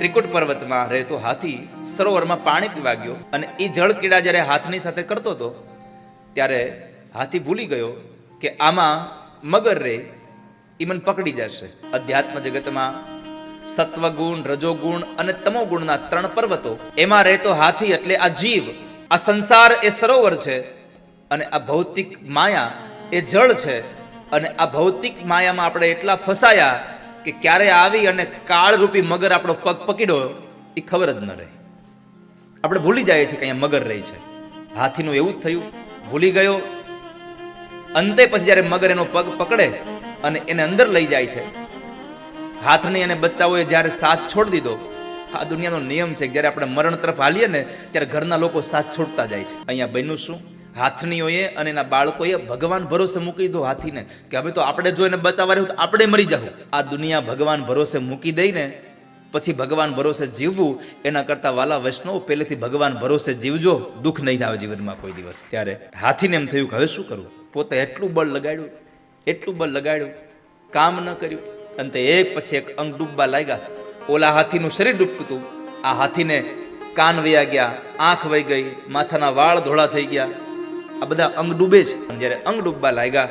ત્રિકુટ પર્વતમાં રહેતો હાથી સરોવરમાં પાણી પીવા ગયો અને એ જળ ક્રીડા જ્યારે હાથની સાથે કરતો હતો ત્યારે હાથી ભૂલી ગયો કે આમાં મગર રે એ મને પકડી જશે. અધ્યાત્મ જગતમાં સત્વગુણ, રજોગુણ અને તમોગુણના 3 પર્વતો, એમાં રહેતો હાથી એટલે આ જીવ, આ સંસાર એ સરોવર છે અને આ ભૌતિક માયા એ જળ છે. અને આ ભૌતિક માયામાં આપણે એટલા ફસાયા કે ક્યારે આવી અને કાળરૂપી મગર આપણો પગ પકડ્યો એ ખબર જ ન રહે. આપણે ભૂલી જઈએ છીએ કે અહીંયા મગર રહી છે. હાથીનું એવું જ થયું, ભૂલી ગયો. અંતે પછી જ્યારે મગર એનો પગ પકડે અને એને અંદર લઈ જાય છે, હાથની અને બચ્ચાઓએ જ્યારે સાથ છોડી દીધો. આ દુનિયાનો નિયમ છે કે જ્યારે આપણે મરણ તરફ હાલીએ ને ત્યારે ઘરના લોકો સાથ છોડતા જાય છે. અહીંયા બન્યું શું? હાથનીઓએ અને એના બાળકોએ ભગવાન ભરોસે મૂકી દીધો હાથીને કે હવે તો આપણે જો એને બચાવવા રહ્યું તો આપણે મરી જાવ. આ દુનિયા ભગવાન ભરોસે મૂકી દઈને પછી ભગવાન ભરોસે જીવવું એના કરતાં વાલા વૈષ્ણવ પહેલેથી ભગવાન ભરોસે જીવજો, દુઃખ નહીં આવે જીવનમાં કોઈ દિવસ. ત્યારે હાથીને એમ થયું કે હવે શું કરવું? પોતે એટલું બળ લગાડ્યું, કામ ન કર્યું. અંતે એક પછી એક અંગ ડૂબવા લાગ્યા. ઓલા હાથીનું શરીર ડૂબતું હતું, આ હાથીને કાન વયા ગયા, આંખ વહી ગઈ, માથાના વાળ ધોળા થઈ ગયા. આ બધા અંગ ડૂબે છે. જ્યારે અંગ ડૂબવા લાગ્યા